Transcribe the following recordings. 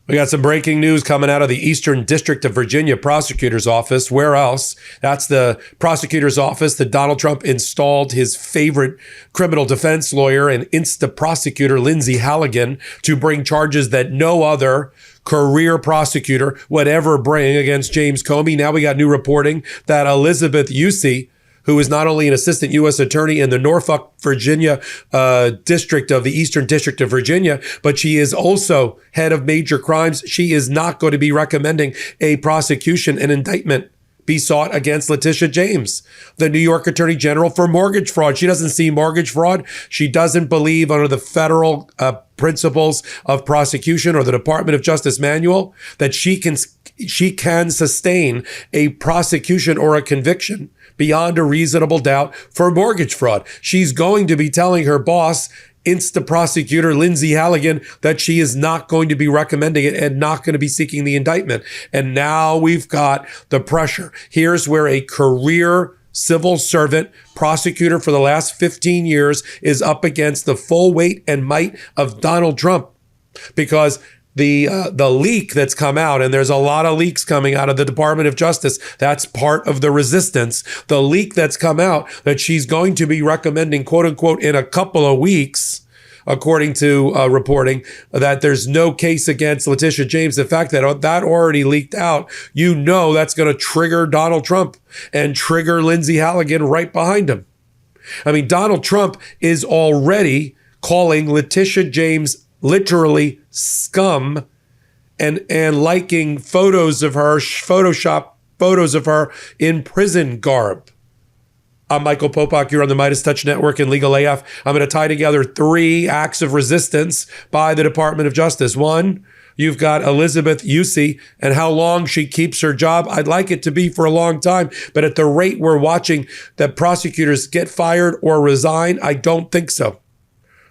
We got some breaking news coming out of the Eastern District of Virginia Prosecutor's Office. Where else? That's the prosecutor's office that Donald Trump installed his favorite criminal defense lawyer and insta-prosecutor, Lindsey Halligan, to bring charges that no other career prosecutor would ever bring against James Comey. Now we got new reporting that Elisabeth Yusi, who is not only an assistant U.S. attorney in the Norfolk, Virginia district of the Eastern District of Virginia, but she is also head of major crimes. She is not going to be recommending a prosecution and indictment be sought against Leticia James, the New York Attorney General, for mortgage fraud. She doesn't see mortgage fraud. She doesn't believe under the federal principles of prosecution or the Department of Justice manual that she can sustain a prosecution or a conviction beyond a reasonable doubt for mortgage fraud. She's going to be telling her boss, insta-prosecutor Lindsey Halligan, that she is not going to be recommending it and not going to be seeking the indictment. And now we've got the pressure. Here's where a career civil servant prosecutor for the last 15 years is up against the full weight and might of Donald Trump, because the leak that's come out, and there's a lot of leaks coming out of the Department of Justice. That's part of the resistance. The leak that's come out that she's going to be recommending, quote unquote, in a couple of weeks, according to reporting, that there's no case against Leticia James. The fact that that already leaked out, you know that's going to trigger Donald Trump and trigger Lindsey Halligan right behind him. I mean, Donald Trump is already calling Leticia James literally scum and liking photos of her, Photoshop photos of her in prison garb. I'm Michael Popok. You're on the MeidasTouch Network and Legal AF. I'm going to tie together 3 acts of resistance by the Department of Justice. 1, you've got Elisabeth Yusi and how long she keeps her job. I'd like it to be for a long time, but at the rate we're watching that prosecutors get fired or resign, I don't think so.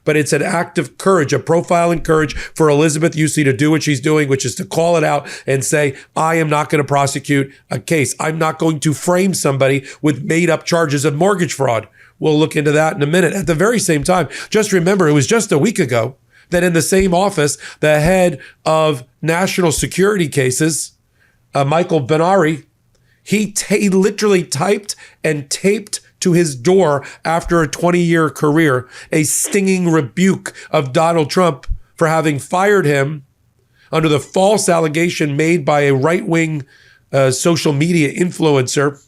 But it's an act of courage, a profile in courage for Elisabeth Yusi to do what she's doing, which is to call it out and say, I am not going to prosecute a case. I'm not going to frame somebody with made up charges of mortgage fraud. We'll look into that in a minute. At the very same time, just remember, it was just a week ago that in the same office, the head of national security cases, Michael Benari, he literally typed and taped to his door after a 20-year career, a stinging rebuke of Donald Trump for having fired him under the false allegation made by a right-wing social media influencer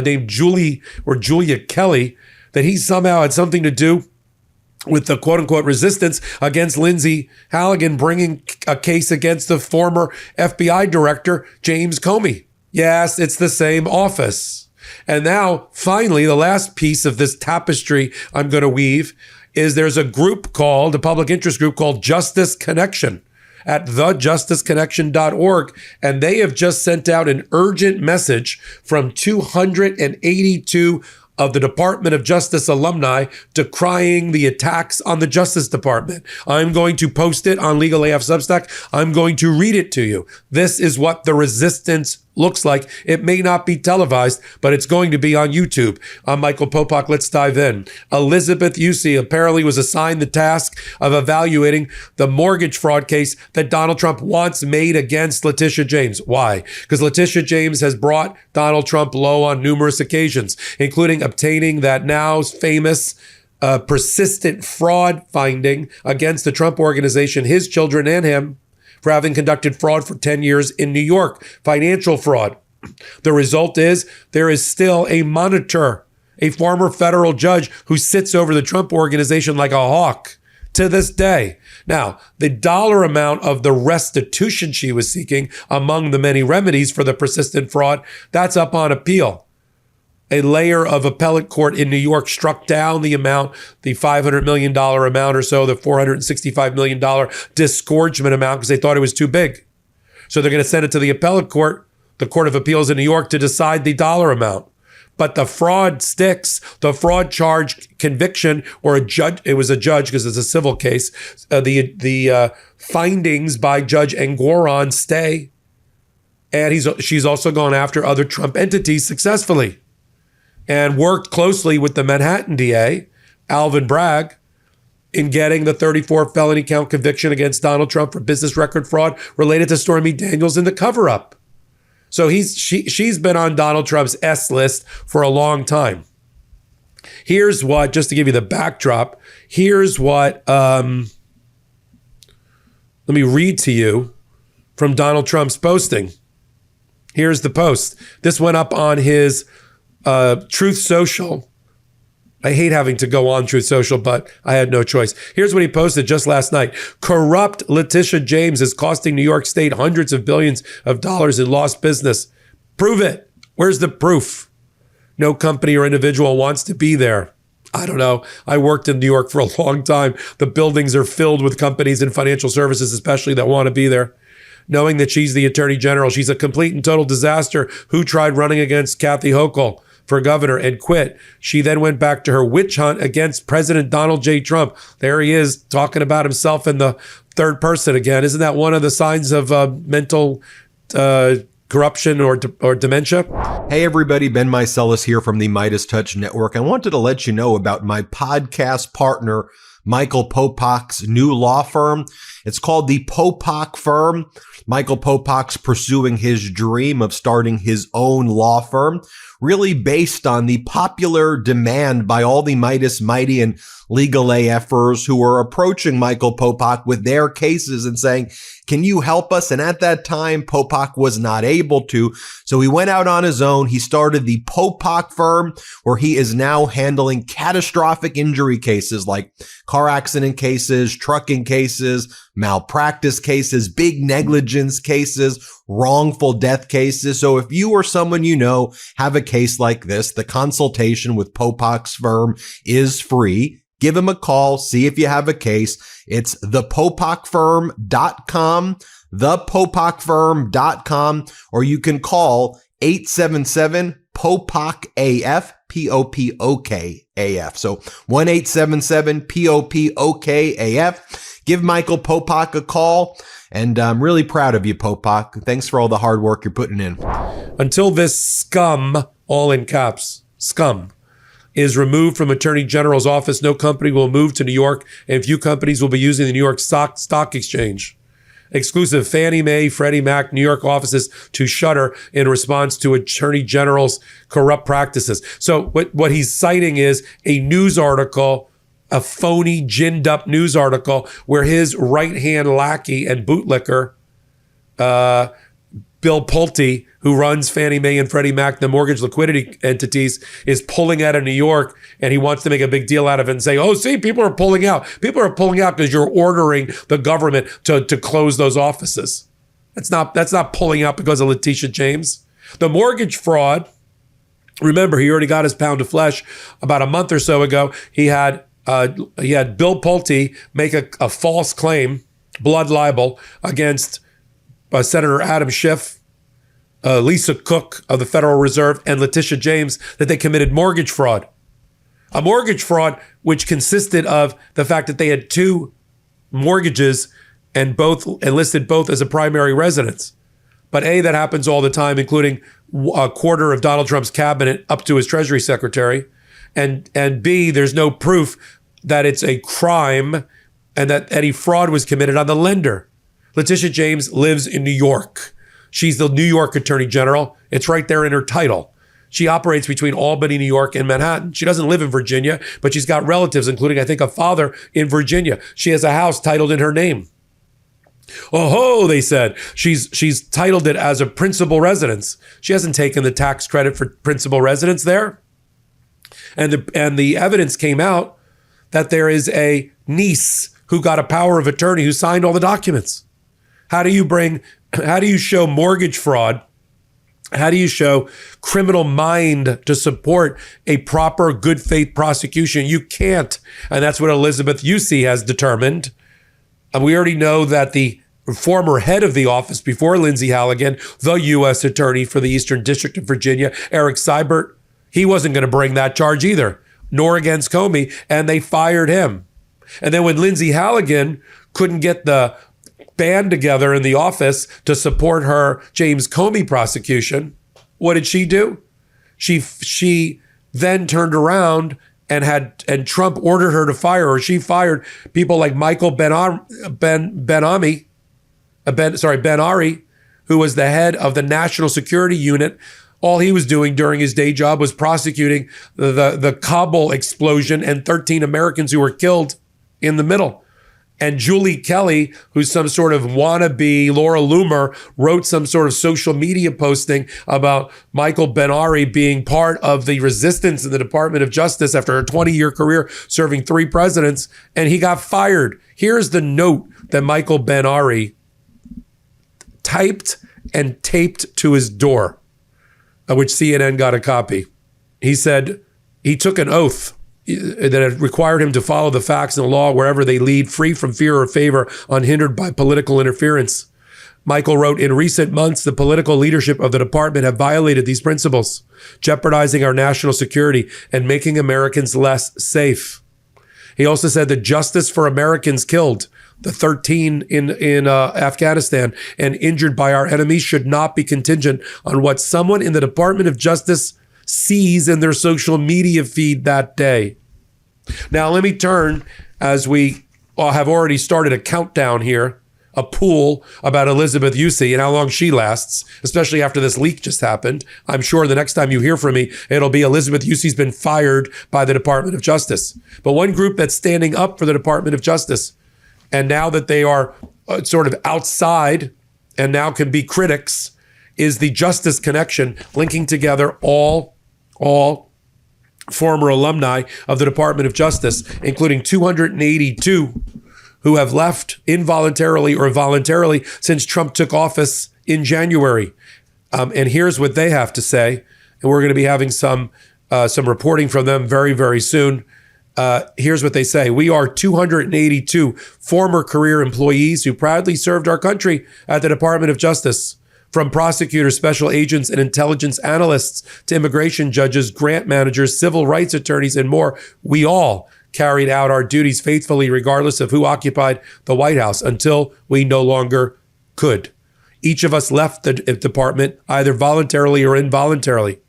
named Julia Kelly, that he somehow had something to do with the quote-unquote resistance against Lindsey Halligan bringing a case against the former FBI director, James Comey. Yes, it's the same office. And now, finally, the last piece of this tapestry I'm going to weave is there's a group called, a public interest group called Justice Connection at thejusticeconnection.org. And they have just sent out an urgent message from 282 of the Department of Justice alumni decrying the attacks on the Justice Department. I'm going to post it on Legal AF Substack. I'm going to read it to you. This is what the resistance looks like. It may not be televised, but it's going to be on YouTube. I'm Michael Popok. Let's dive in. Elisabeth Yusi apparently was assigned the task of evaluating the mortgage fraud case that Donald Trump wants made against Leticia James. Why? Because Leticia James has brought Donald Trump low on numerous occasions, including obtaining that now famous persistent fraud finding against the Trump Organization, his children and him, for having conducted fraud for 10 years in New York, financial fraud. The result is there is still a monitor, a former federal judge who sits over the Trump Organization like a hawk to this day. Now, the dollar amount of the restitution she was seeking among the many remedies for the persistent fraud, that's up on appeal. A layer of appellate court in New York struck down the amount, the $500 million amount or so, the $465 million disgorgement amount, because they thought it was too big. So they're going to send it to the appellate court, the Court of Appeals in New York, to decide the dollar amount. But the fraud sticks, the fraud charge conviction, or a judge, it was a judge because it's a civil case, the findings by Judge Engoron stay. And she's also gone after other Trump entities successfully, and worked closely with the Manhattan DA, Alvin Bragg, in getting the 34 felony count conviction against Donald Trump for business record fraud related to Stormy Daniels in the cover-up. So she's been on Donald Trump's S list for a long time. Here's what, just to give you the backdrop, here's what, let me read to you from Donald Trump's posting. Here's the post. This went up on his Truth Social. I hate having to go on Truth Social, but I had no choice. Here's what he posted just last night. Corrupt Leticia James is costing New York State hundreds of billions of dollars in lost business. Prove it. Where's the proof? No company or individual wants to be there. I don't know. I worked in New York for a long time. The buildings are filled with companies and financial services, especially that want to be there. Knowing that she's the attorney general, she's a complete and total disaster who tried running against Kathy Hochul for governor and quit. She then went back to her witch hunt against President Donald J. Trump. There he is talking about himself in the third person again. Isn't that one of the signs of mental corruption or dementia? Hey everybody, Ben Meiselas here from the MeidasTouch Network. I wanted to let you know about my podcast partner, Michael Popok's new law firm. It's called the Popok Firm. Michael Popok's pursuing his dream of starting his own law firm, really based on the popular demand by all the Meidas Mighty and legal AFers who were approaching Michael Popok with their cases and saying, can you help us? And at that time, Popok was not able to. So he went out on his own. He started the Popok Firm, where he is now handling catastrophic injury cases like car accident cases, trucking cases, malpractice cases, big negligence cases, wrongful death cases. So if you or someone you know have a case like this, the consultation with Popok's firm is free. Give him a call. See if you have a case. It's thepopokfirm.com, thepopokfirm.com, or you can call 877-POPOK-AF, P-O-P-O-K-A-F. So 1-877-POPOK-AF. Give Michael Popok a call. And I'm really proud of you, Popok. Thanks for all the hard work you're putting in. Until this scum, all in caps, scum, is removed from Attorney General's office, no company will move to New York, and few companies will be using the New York Stock Exchange. Exclusive Fannie Mae, Freddie Mac, New York offices to shutter in response to Attorney General's corrupt practices. So what he's citing is a news article, a phony, ginned up news article where his right-hand lackey and bootlicker, Bill Pulte, who runs Fannie Mae and Freddie Mac, the mortgage liquidity entities, is pulling out of New York, and he wants to make a big deal out of it and say, oh, see, people are pulling out. People are pulling out because you're ordering the government to close those offices. That's not pulling out because of Leticia James. The mortgage fraud, remember, he already got his pound of flesh about a month or so ago. He had Bill Pulte make a false claim, blood libel, against Senator Adam Schiff, Lisa Cook of the Federal Reserve, and Leticia James, that they committed mortgage fraud. A mortgage fraud which consisted of the fact that they had two mortgages and listed both as a primary residence. But A, that happens all the time, including a quarter of Donald Trump's cabinet up to his Treasury Secretary. And B, there's no proof that it's a crime and that any fraud was committed on the lender. Leticia James lives in New York. She's the New York Attorney General. It's right there in her title. She operates between Albany, New York, and Manhattan. She doesn't live in Virginia, but she's got relatives, including, I think, a father in Virginia. She has a house titled in her name. Oh, they said. She's titled it as a principal residence. She hasn't taken the tax credit for principal residence there. And the evidence came out that there is a niece who got a power of attorney who signed all the documents. How do you show mortgage fraud? How do you show criminal mind to support a proper good faith prosecution? You can't. And that's what Elisabeth Yusi has determined. And we already know that the former head of the office before Lindsey Halligan, the U.S. attorney for the Eastern District of Virginia, Eric Seibert, he wasn't going to bring that charge either, nor against Comey, and they fired him. And then when Lindsey Halligan couldn't get the band together in the office to support her James Comey prosecution, what did she do? She then turned around and Trump ordered her to fire, or she fired people like Michael Ben-Ari, who was the head of the National Security Unit. All he was doing during his day job was prosecuting the Kabul explosion and 13 Americans who were killed in the middle. And Julie Kelly, who's some sort of wannabe Laura Loomer, wrote some sort of social media posting about Michael Ben-Ari being part of the resistance in the Department of Justice after a 20-year career serving 3 presidents, and he got fired. Here's the note that Michael Ben-Ari typed and taped to his door, which CNN got a copy. He said he took an oath that it required him to follow the facts and the law wherever they lead, free from fear or favor, unhindered by political interference. Michael wrote, in recent months, the political leadership of the department have violated these principles, jeopardizing our national security and making Americans less safe. He also said that justice for Americans killed, the 13 in Afghanistan, and injured by our enemies should not be contingent on what someone in the Department of Justice sees in their social media feed that day. Now, let me turn, as we have already started a countdown here, a pool about Elisabeth Yusi and how long she lasts, especially after this leak just happened. I'm sure the next time you hear from me, it'll be Elisabeth Yusi's been fired by the Department of Justice. But one group that's standing up for the Department of Justice, and now that they are sort of outside and now can be critics, is the Justice Connection, linking together all former alumni of the Department of Justice, including 282 who have left involuntarily or voluntarily since Trump took office in January. And here's what they have to say. And we're going to be having some reporting from them very, very soon. Here's what they say. We are 282 former career employees who proudly served our country at the Department of Justice. From prosecutors, special agents, and intelligence analysts to immigration judges, grant managers, civil rights attorneys, and more, we all carried out our duties faithfully, regardless of who occupied the White House, until we no longer could. Each of us left the department either voluntarily or involuntarily.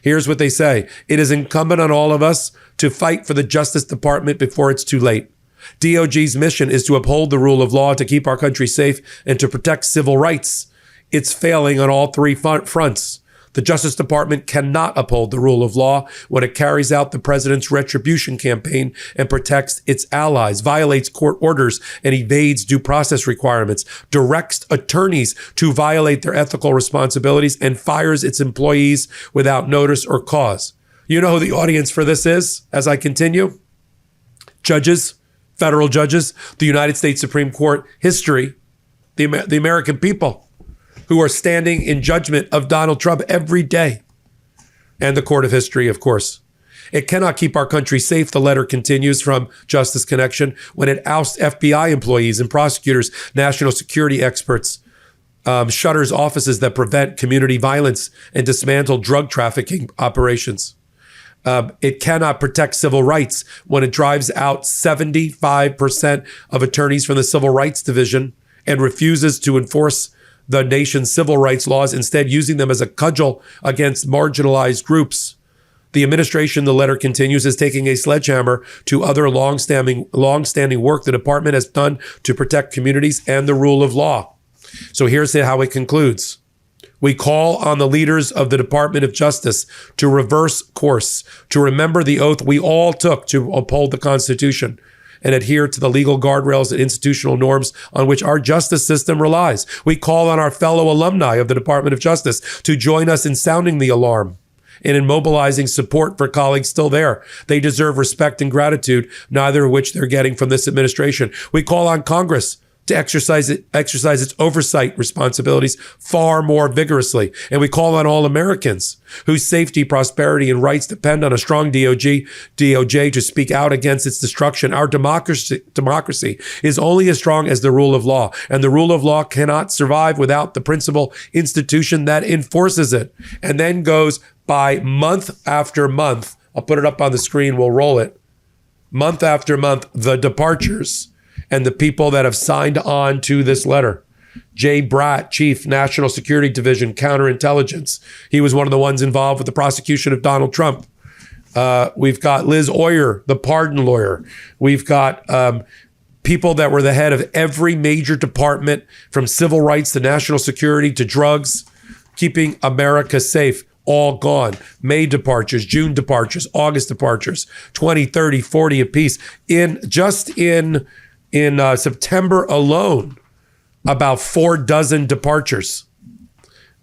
Here's what they say. It is incumbent on all of us to fight for the Justice Department before it's too late. DOJ's mission is to uphold the rule of law, to keep our country safe, and to protect civil rights. It's failing on all 3 fronts. The Justice Department cannot uphold the rule of law when it carries out the president's retribution campaign and protects its allies, violates court orders and evades due process requirements, directs attorneys to violate their ethical responsibilities, and fires its employees without notice or cause. You know who the audience for this is as I continue? Judges, federal judges, the United States Supreme Court, history, the American people, who are standing in judgment of Donald Trump every day. And the court of history, of course. It cannot keep our country safe, the letter continues from Justice Connection, when it ousts FBI employees and prosecutors, national security experts, shutters offices that prevent community violence, and dismantle drug trafficking operations. It cannot protect civil rights when it drives out 75% of attorneys from the Civil Rights Division and refuses to enforce the nation's civil rights laws, instead using them as a cudgel against marginalized groups. The administration, the letter continues, is taking a sledgehammer to other long-standing work the department has done to protect communities and the rule of law. So here's how it concludes. We call on the leaders of the Department of Justice to reverse course, to remember the oath we all took to uphold the Constitution and adhere to the legal guardrails and institutional norms on which our justice system relies. We call on our fellow alumni of the Department of Justice to join us in sounding the alarm and in mobilizing support for colleagues still there. They deserve respect and gratitude, neither of which they're getting from this administration. We call on Congress to exercise its oversight responsibilities far more vigorously. And we call on all Americans whose safety, prosperity, and rights depend on a strong DOJ to speak out against its destruction. Our democracy is only as strong as the rule of law, and the rule of law cannot survive without the principal institution that enforces it. And then goes by month after month. I'll put it up on the screen. We'll roll it. Month after month, the departures and the people that have signed on to this letter. Jay Bratt, Chief, National Security Division, Counterintelligence. He was one of the ones involved with the prosecution of Donald Trump. We've got Liz Oyer, the pardon lawyer. We've got people that were the head of every major department, from civil rights to national security to drugs, keeping America safe, all gone. May departures, June departures, August departures, 20, 30, 40 apiece. In September alone, about 4 dozen departures.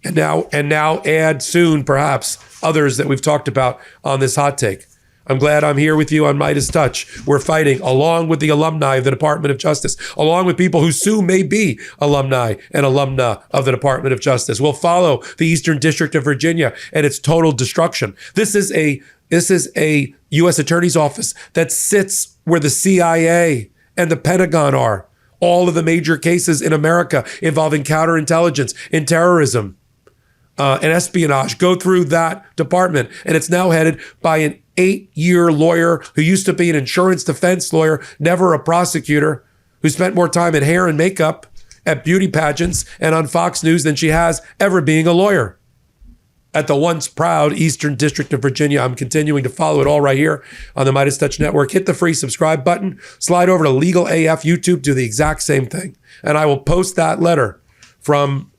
And now add soon, perhaps, others that we've talked about on this hot take. I'm glad I'm here with you on MeidasTouch. We're fighting along with the alumni of the Department of Justice, along with people who soon may be alumni and alumna of the Department of Justice. We'll follow the Eastern District of Virginia and its total destruction. This is a U.S. Attorney's Office that sits where the CIA and the Pentagon are. All of the major cases in America involving counterintelligence and terrorism and espionage go through that department. And it's now headed by an 8-year lawyer who used to be an insurance defense lawyer, never a prosecutor, who spent more time in hair and makeup at beauty pageants and on Fox News than she has ever being a lawyer. At the once proud Eastern District of Virginia. I'm continuing to follow it all right here on the MeidasTouch Network. Hit the free subscribe button. Slide over to Legal AF YouTube. Do the exact same thing. And I will post that letter from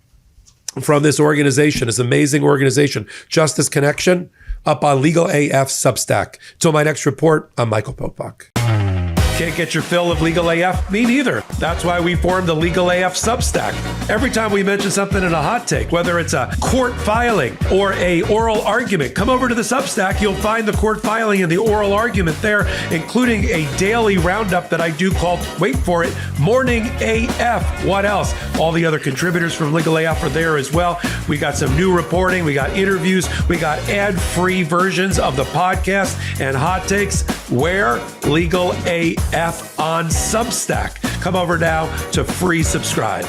this organization, this amazing organization, Justice Connection, up on Legal AF Substack. Till my next report, I'm Michael Popok. Can't get your fill of Legal AF? Me neither. That's why we formed the Legal AF Substack. Every time we mention something in a hot take, whether it's a court filing or a oral argument, come over to the Substack. You'll find the court filing and the oral argument there, including a daily roundup that I do called, wait for it, Morning AF. What else? All the other contributors from Legal AF are there as well. We got some new reporting. We got interviews. We got ad-free versions of the podcast and hot takes. Where? Legal AF on Substack. Come over now to free subscribe.